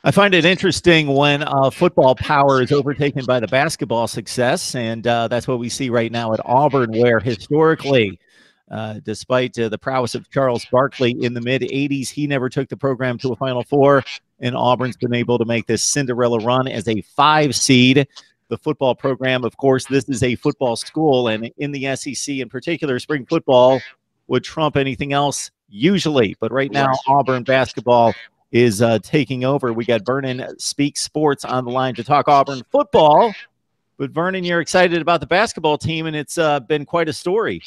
I find it interesting when football power is overtaken by the basketball success, and that's what we see right now at Auburn, where historically, despite the prowess of Charles Barkley in the mid 80s, he never took the program to a Final Four, and Auburn's been able to make this Cinderella run as a 5 seed. The football program, of course, this is a football school, and in the SEC in particular, spring football would trump anything else usually. But right now, Right. Auburn basketball is taking over. We got Vernon Speak Sports on the line to talk Auburn football. But Vernon, you're excited about the basketball team, and it's been quite a story.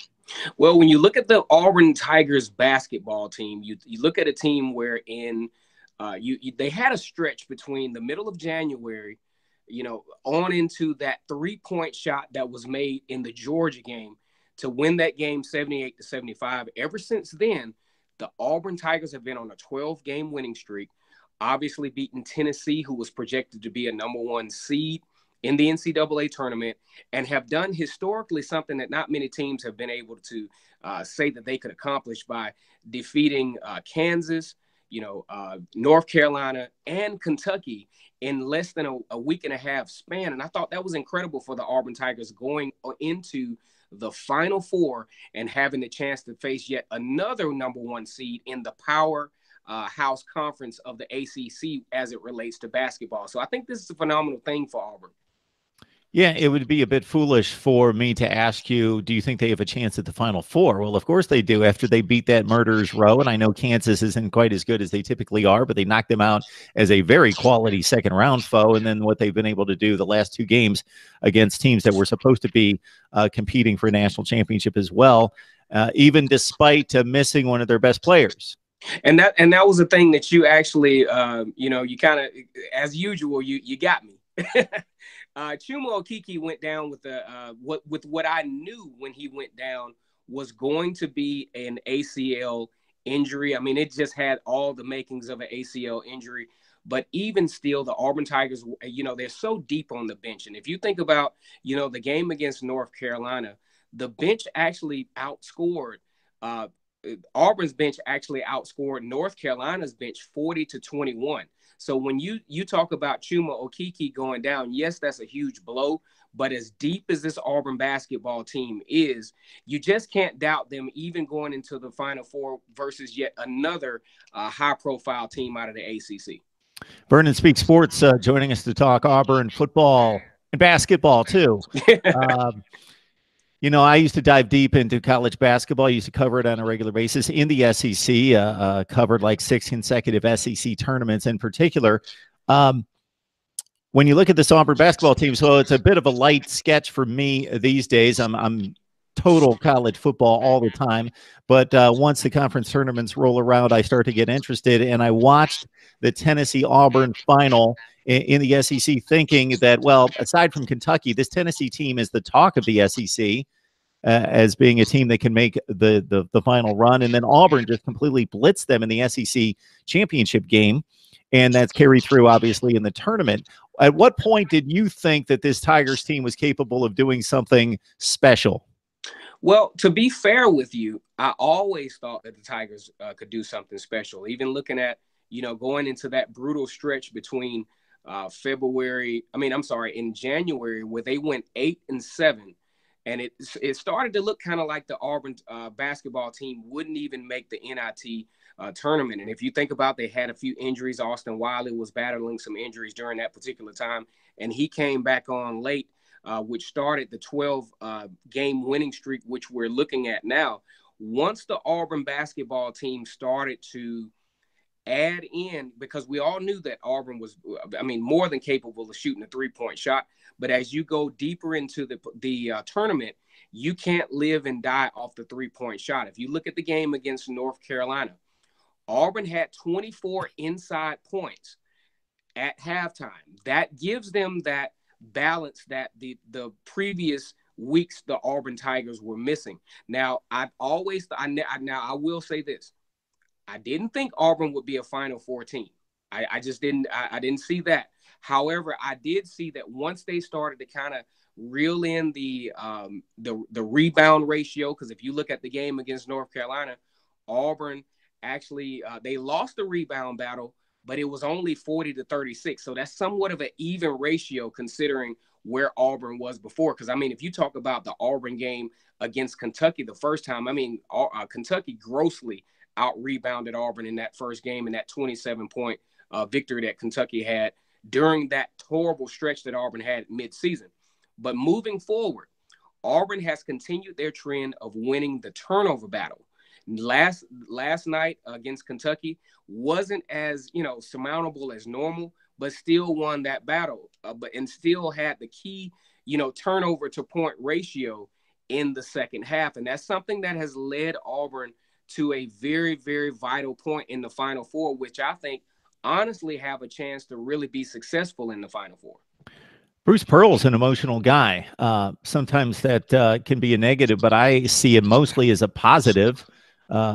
Well, when you look at the Auburn Tigers basketball team, you look at a team wherein they had a stretch between the middle of January, on into that 3-point shot that was made in the Georgia game to win that game 78-75. Ever since then, the Auburn Tigers have been on a 12-game winning streak, obviously beating Tennessee, who was projected to be a number one seed in the NCAA tournament, and have done historically something that not many teams have been able to say that they could accomplish by defeating Kansas, North Carolina, and Kentucky in less than a week and a half span. And I thought that was incredible for the Auburn Tigers going into the Final Four and having the chance to face yet another number one seed in the power house conference of the ACC as it relates to basketball. So I think this is a phenomenal thing for Auburn. Yeah, it would be a bit foolish for me to ask you, do you think they have a chance at the Final Four? Well, of course they do after they beat that murderer's row. And I know Kansas isn't quite as good as they typically are, but they knocked them out as a very quality second round foe. And then what they've been able to do the last 2 games against teams that were supposed to be competing for a national championship as well, even despite missing one of their best players. And that was the thing that you actually, you kind of, as usual, you got me. Chuma Okeke went down with what I knew when he went down was going to be an ACL injury. I mean, it just had all the makings of an ACL injury. But even still, the Auburn Tigers, they're so deep on the bench. And if you think about, the game against North Carolina, the bench actually outscored Auburn's bench actually outscored North Carolina's bench 40-21. So when you talk about Chuma Okeke going down, yes, that's a huge blow. But as deep as this Auburn basketball team is, you just can't doubt them even going into the Final Four versus yet another high-profile team out of the ACC. Vernon Speak Sports joining us to talk Auburn football and basketball, too. I used to dive deep into college basketball. I used to cover it on a regular basis in the SEC, covered like 6 consecutive SEC tournaments in particular. When you look at this Auburn basketball team, so it's a bit of a light sketch for me these days. I'm total college football all the time. But once the conference tournaments roll around, I start to get interested. And I watched the Tennessee-Auburn final in the SEC thinking that, well, aside from Kentucky, this Tennessee team is the talk of the SEC as being a team that can make the final run. And then Auburn just completely blitzed them in the SEC championship game. And that's carried through, obviously, in the tournament. At what point did you think that this Tigers team was capable of doing something special? Well, to be fair with you, I always thought that the Tigers could do something special. Even looking at, going into that brutal stretch between in January, where they went 8-7. And it started to look kind of like the Auburn basketball team wouldn't even make the NIT tournament. And if you think about, they had a few injuries. Austin Wiley was battling some injuries during that particular time, and he came back on late, which started the 12-game winning streak, which we're looking at now. Once the Auburn basketball team started to add in, because we all knew that Auburn was, more than capable of shooting a 3-point shot. But as you go deeper into the tournament, you can't live and die off the 3-point shot. If you look at the game against North Carolina, Auburn had 24 inside points at halftime. That gives them that balance that the previous weeks the Auburn Tigers were missing. Now, I will say this. I didn't think Auburn would be a Final Four team. I just didn't. I didn't see that. However, I did see that once they started to kind of reel in the rebound ratio, because if you look at the game against North Carolina, Auburn actually they lost the rebound battle, but it was only 40-36. So that's somewhat of an even ratio considering where Auburn was before. Because, I mean, if you talk about the Auburn game against Kentucky the first time, I mean, Kentucky grossly out-rebounded Auburn in that first game, in that 27-point victory that Kentucky had during that horrible stretch that Auburn had mid-season. But moving forward, Auburn has continued their trend of winning the turnover battle. Last night against Kentucky wasn't as, surmountable as normal, but still won that battle, and still had the key, turnover to point ratio in the second half. And that's something that has led Auburn to a very, very vital point in the Final Four, which I think honestly have a chance to really be successful in the Final Four. Bruce Pearl's an emotional guy. Sometimes that can be a negative, but I see it mostly as a positive.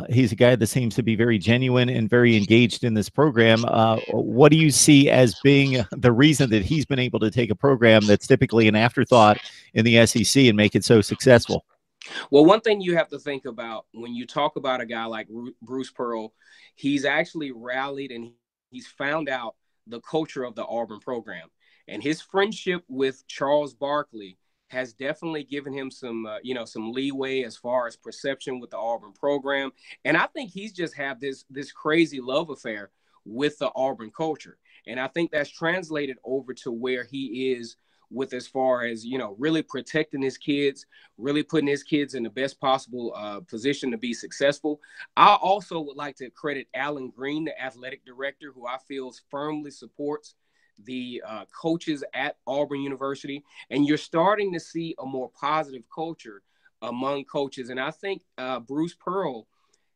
He's a guy that seems to be very genuine and very engaged in this program. What do you see as being the reason that he's been able to take a program that's typically an afterthought in the SEC and make it so successful? Well, one thing you have to think about when you talk about a guy like Bruce Pearl, he's actually rallied and he's found out the culture of the Auburn program. And his friendship with Charles Barkley has definitely given him some leeway as far as perception with the Auburn program. And I think he's just have this crazy love affair with the Auburn culture. And I think that's translated over to where he is with as far as, really protecting his kids, really putting his kids in the best possible position to be successful. I also would like to credit Alan Green, the athletic director, who I feel firmly supports the coaches at Auburn University. And you're starting to see a more positive culture among coaches. And I think Bruce Pearl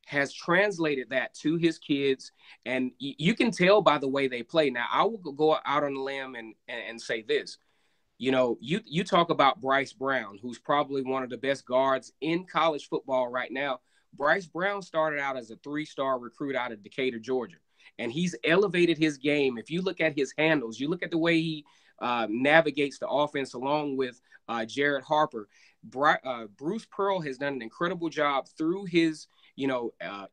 has translated that to his kids. And you can tell by the way they play. Now, I will go out on the limb and say this. You talk about Bryce Brown, who's probably one of the best guards in college football right now. Bryce Brown started out as a 3-star recruit out of Decatur, Georgia. And he's elevated his game. If you look at his handles, you look at the way he navigates the offense along with Jared Harper. Bruce Pearl has done an incredible job through his,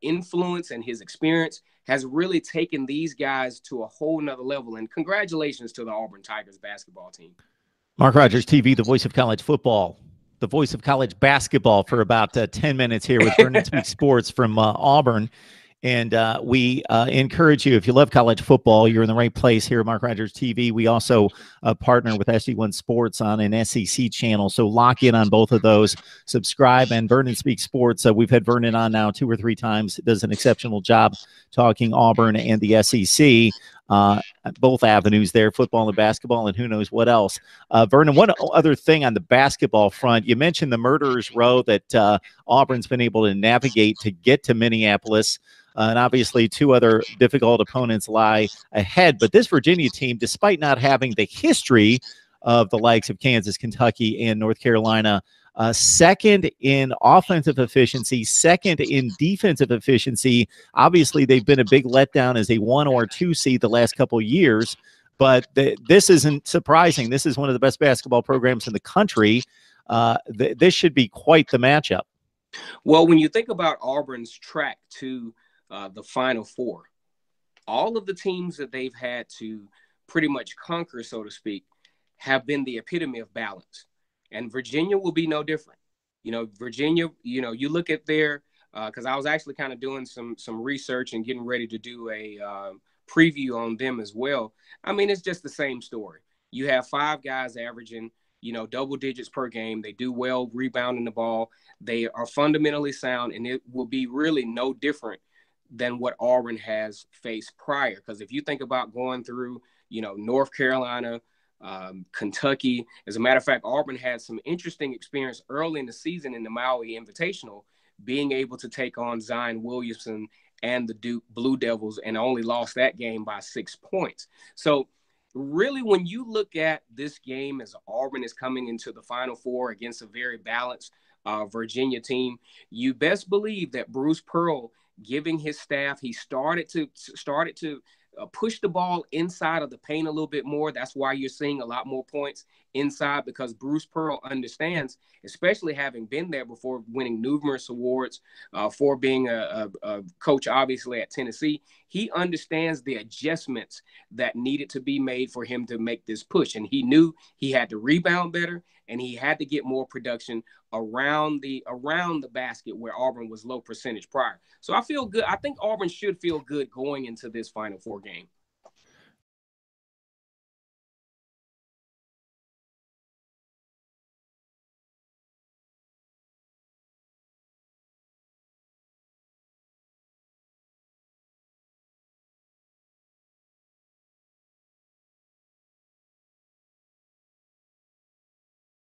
influence and his experience, has really taken these guys to a whole nother level. And congratulations to the Auburn Tigers basketball team. Mark Rogers TV, the voice of college football, the voice of college basketball for about 10 minutes here with Vernon Speaks Sports from Auburn. And we encourage you, if you love college football, you're in the right place here at Mark Rogers TV. We also partner with SG1 Sports on an SEC channel. So lock in on both of those. Subscribe. And Vernon Speaks Sports. We've had Vernon on now 2 or 3 times. Does an exceptional job talking Auburn and the SEC. Both avenues there, football and basketball, and who knows what else. Vernon, one other thing on the basketball front, you mentioned the murderer's row that Auburn's been able to navigate to get to Minneapolis. And obviously 2 other difficult opponents lie ahead. But this Virginia team, despite not having the history of the likes of Kansas, Kentucky, and North Carolina, second in offensive efficiency, second in defensive efficiency. Obviously, they've been a big letdown as a 1 or 2 seed the last couple of years. But this isn't surprising. This is one of the best basketball programs in the country. This should be quite the matchup. Well, when you think about Auburn's track to the Final Four, all of the teams that they've had to pretty much conquer, so to speak, have been the epitome of balance. And Virginia will be no different. Virginia, you look at their, because I was actually kind of doing some research and getting ready to do a preview on them as well. I mean, it's just the same story. You have 5 guys averaging, double digits per game. They do well rebounding the ball. They are fundamentally sound, and it will be really no different than what Auburn has faced prior. Because if you think about going through, North Carolina, Kentucky, as a matter of fact, Auburn had some interesting experience early in the season in the Maui Invitational, being able to take on Zion Williamson and the Duke Blue Devils, and only lost that game by 6 points. So really, when you look at this game as Auburn is coming into the Final Four against a very balanced Virginia team, you best believe that Bruce Pearl, giving his staff, he started to push the ball inside of the paint a little bit more. That's why you're seeing a lot more points inside, because Bruce Pearl understands, especially having been there before, winning numerous awards for being a coach, obviously, at Tennessee. He understands the adjustments that needed to be made for him to make this push. And he knew he had to rebound better, and he had to get more production around the basket, where Auburn was low percentage prior. So I feel good. I think Auburn should feel good going into this Final Four game.